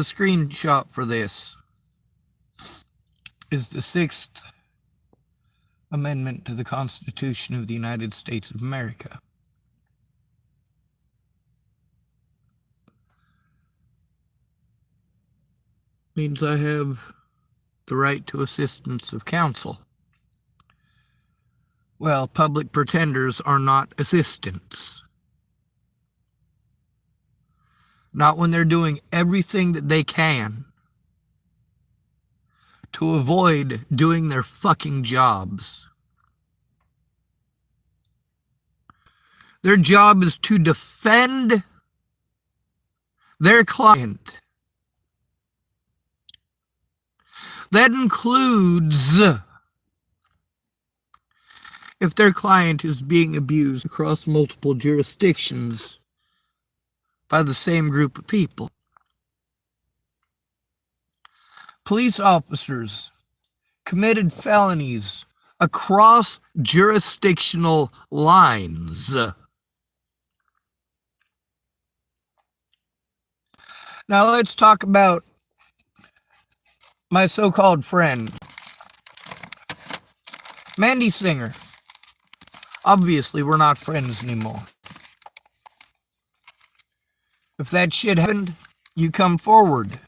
The screenshot for this is the 6th Amendment to the Constitution of the United States of America. Means I have the right to assistance of counsel. Well, public pretenders are not assistants. Not when they're doing everything that they can to avoid doing their fucking jobs. Their job is to defend their client. That includes if their client is being abused across multiple jurisdictions by the same group of people. Police officers committed felonies across jurisdictional lines. Now let's talk about my so-called friend, Mandy Singer. Obviously, we're not friends anymore. If that shit happened, you come forward.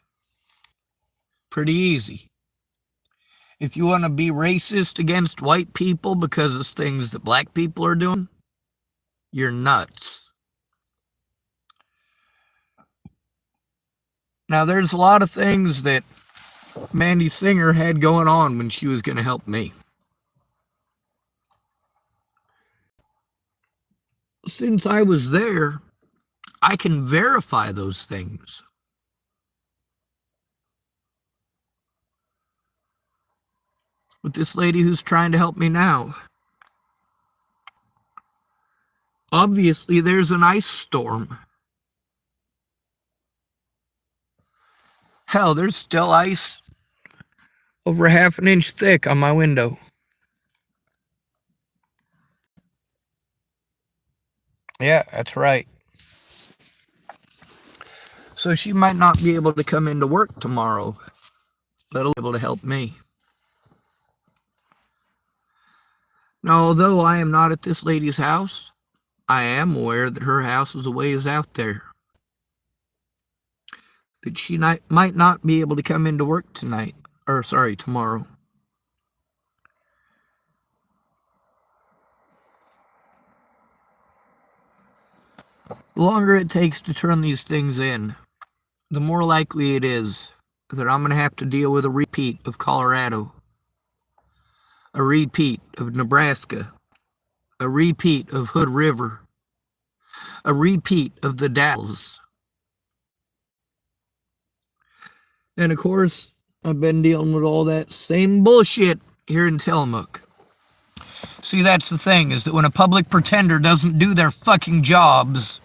Pretty easy. If you want to be racist against white people because of things that black people are doing, you're nuts. Now, there's a lot of things that Mandy Singer had going on when she was going to help me. Since I was there, I can verify those things. With this lady who's trying to help me now, obviously there's an ice storm. Hell, there's still ice over half an inch thick on my window. Yeah, that's right. So she might not be able to come into work tomorrow, but it'll be able to help me. Now, although I am not at this lady's house, I am aware that her house is a ways out there. That she might not be able to come into work tomorrow. The longer it takes to turn these things in, the more likely it is that I'm going to have to deal with a repeat of Colorado, a repeat of Nebraska, a repeat of Hood River, a repeat of the Dalles. And of course, I've been dealing with all that same bullshit here in Tillamook. See, that's the thing, is that when a public pretender doesn't do their fucking jobs,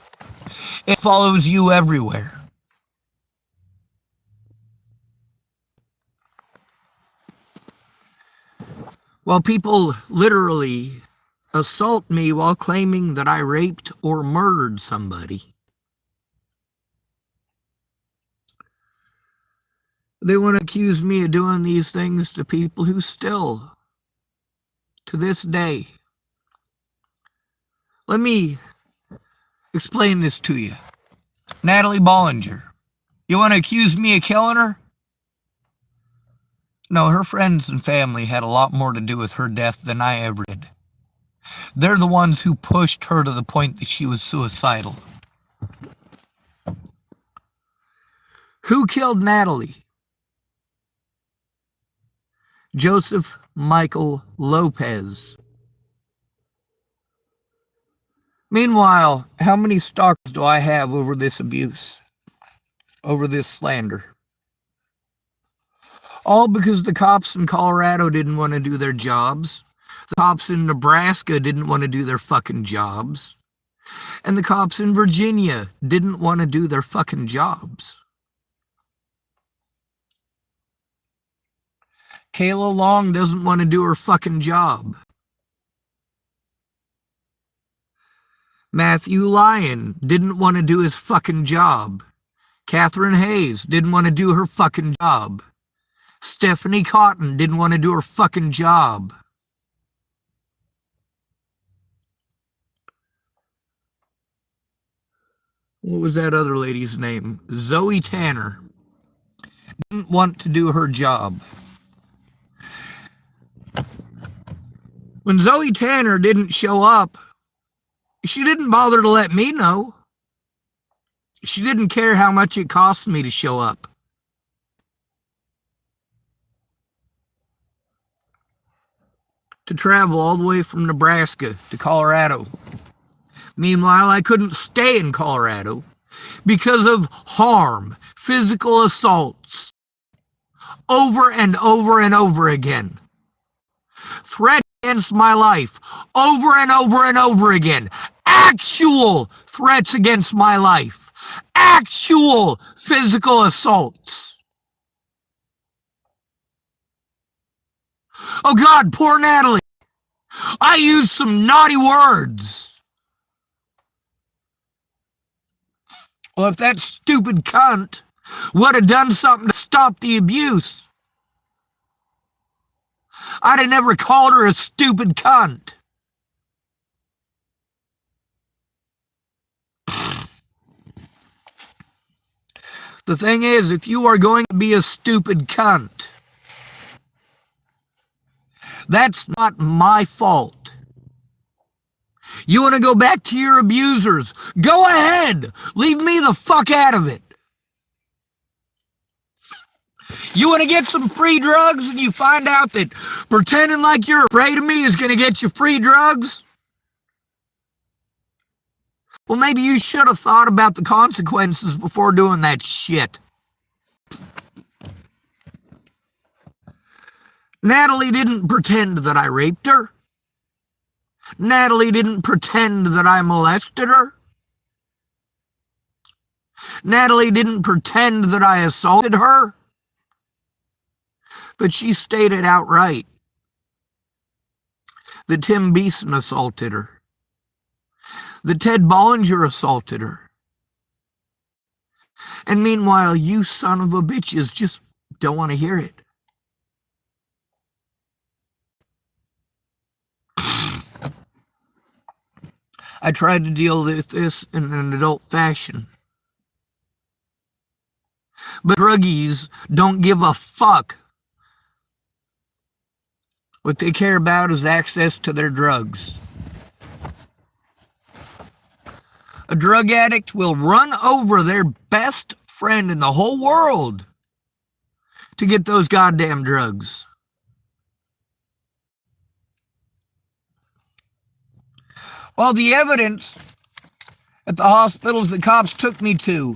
it follows you everywhere. While people literally assault me while claiming that I raped or murdered somebody, they want to accuse me of doing these things to people who still, to this day, let me explain this to you. Natalie Bollinger, you want to accuse me of killing her? No, her friends and family had a lot more to do with her death than I ever did. They're the ones who pushed her to the point that she was suicidal. Who killed Natalie? Joseph Michael Lopez. Meanwhile, how many stalkers do I have over this abuse? Over this slander? All because the cops in Colorado didn't want to do their jobs. The cops in Nebraska didn't want to do their fucking jobs. And the cops in Virginia didn't want to do their fucking jobs. Kayla Long doesn't want to do her fucking job. Matthew Lyon didn't want to do his fucking job. Catherine Hayes didn't want to do her fucking job. Stephanie Cotton didn't want to do her fucking job. What was that other lady's name? Zoe Tanner didn't want to do her job. When Zoe Tanner didn't show up, she didn't bother to let me know. She didn't care how much it cost me to show up. To travel all the way from Nebraska to Colorado. Meanwhile, I couldn't stay in Colorado because of harm, physical assaults, over and over and over again. Threats against my life, over and over and over again. Actual threats against my life. Actual physical assaults. Oh God, poor Natalie. I used some naughty words. Well, if that stupid cunt would have done something to stop the abuse, I'd have never called her a stupid cunt. The thing is, if you are going to be a stupid cunt, that's not my fault. You want to go back to your abusers? Go ahead. Leave me the fuck out of it. You want to get some free drugs and you find out that pretending like you're afraid of me is going to get you free drugs? Well, maybe you should have thought about the consequences before doing that shit. Natalie didn't pretend that I raped her. Natalie didn't pretend that I molested her. Natalie didn't pretend that I assaulted her. But she stated outright that Tim Beeson assaulted her. That Ted Bollinger assaulted her. And meanwhile, you son of a bitches just don't want to hear it. I tried to deal with this in an adult fashion. But druggies don't give a fuck. What they care about is access to their drugs. A drug addict will run over their best friend in the whole world to get those goddamn drugs. Well, the evidence at the hospitals the cops took me to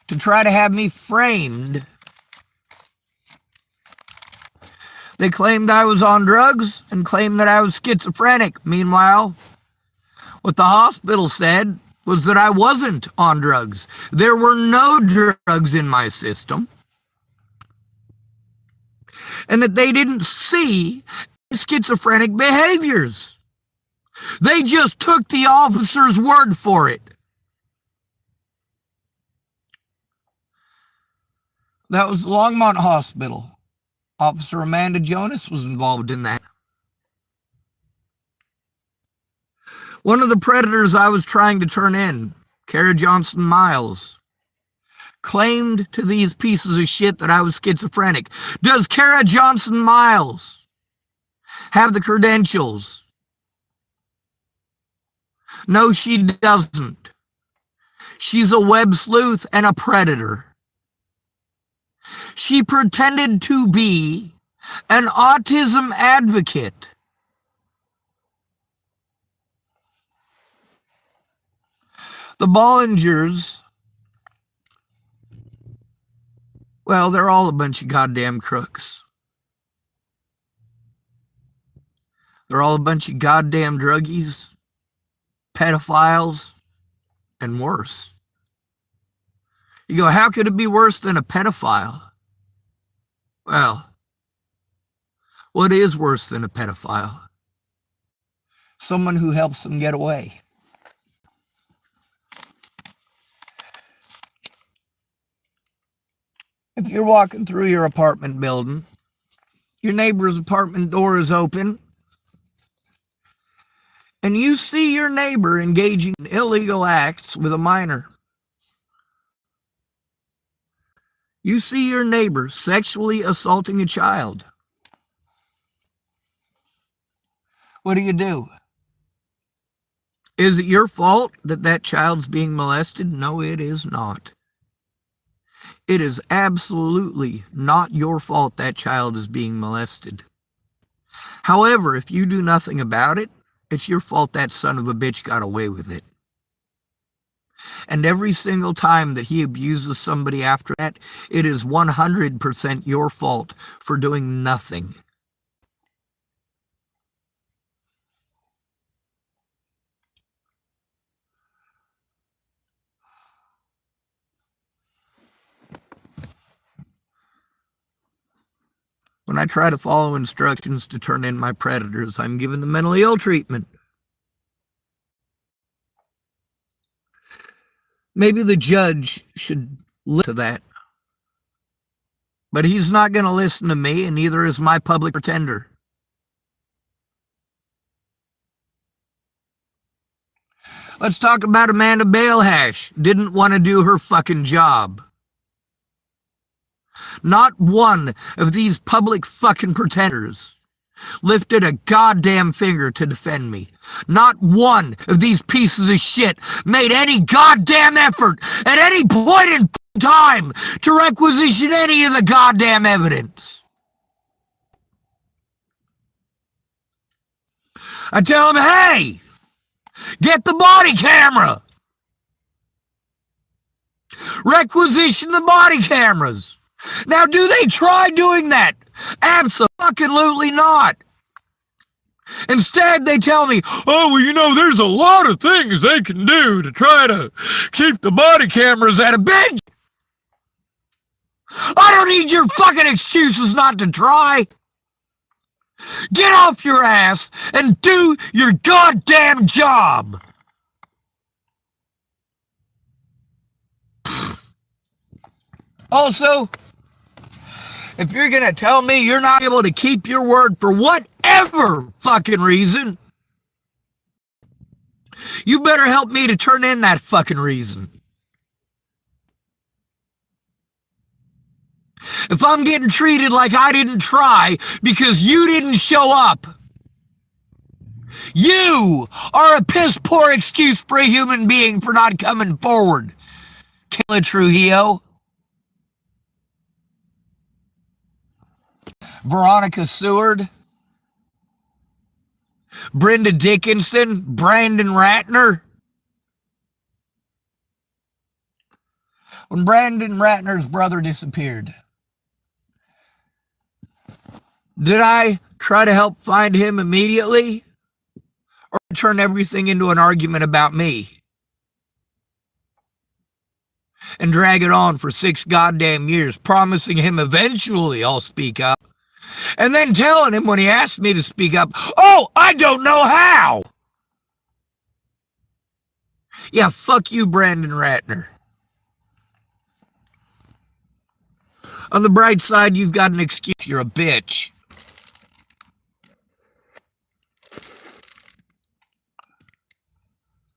try to have me framed, they claimed I was on drugs and claimed that I was schizophrenic. Meanwhile, what the hospital said was that I wasn't on drugs. There were no drugs in my system. And that they didn't see schizophrenic behaviors. They just took the officer's word for it. That was Longmont Hospital. Officer Amanda Jonas was involved in that. One of the predators I was trying to turn in, Kara Johnson Miles, claimed to these pieces of shit that I was schizophrenic. Does Kara Johnson Miles have the credentials? No, she doesn't. She's a web sleuth and a predator. She pretended to be an autism advocate. The Bollingers, well, they're all a bunch of goddamn crooks. They're all a bunch of goddamn druggies, pedophiles, and worse. You go, how could it be worse than a pedophile? Well, what is worse than a pedophile? Someone who helps them get away. If you're walking through your apartment building, your neighbor's apartment door is open, and you see your neighbor engaging in illegal acts with a minor. You see your neighbor sexually assaulting a child. What do? Is it your fault that that child's being molested? No, it is not. It is absolutely not your fault that child is being molested. However, if you do nothing about it, it's your fault that son of a bitch got away with it. And every single time that he abuses somebody after that, it is 100% your fault for doing nothing. When I try to follow instructions to turn in my predators, I'm given the mentally ill treatment. Maybe the judge should listen to that. But he's not going to listen to me, and neither is my public pretender. Let's talk about Amanda Balehash. Didn't want to do her fucking job. Not one of these public fucking pretenders lifted a goddamn finger to defend me. Not one of these pieces of shit made any goddamn effort at any point in time to requisition any of the goddamn evidence. I tell them, hey, get the body camera. Requisition the body cameras. Now, do they try doing that? Absolutely not. Instead, they tell me, oh, well, you know, there's a lot of things they can do to try to keep the body cameras at a bench. I don't need your fucking excuses not to try. Get off your ass and do your goddamn job. Also, if you're going to tell me you're not able to keep your word for whatever fucking reason, you better help me to turn in that fucking reason. If I'm getting treated like I didn't try because you didn't show up, you are a piss poor excuse for a human being for not coming forward. Kayla Trujillo. Veronica Seward, Brenda Dickinson, Brandon Ratner. When Brandon Ratner's brother disappeared, did I try to help find him immediately, or turn everything into an argument about me and drag it on for 6 goddamn years, promising him eventually I'll speak up? And then telling him when he asked me to speak up, oh, I don't know how. Yeah, fuck you, Brandon Ratner. On the bright side, you've got an excuse. You're a bitch.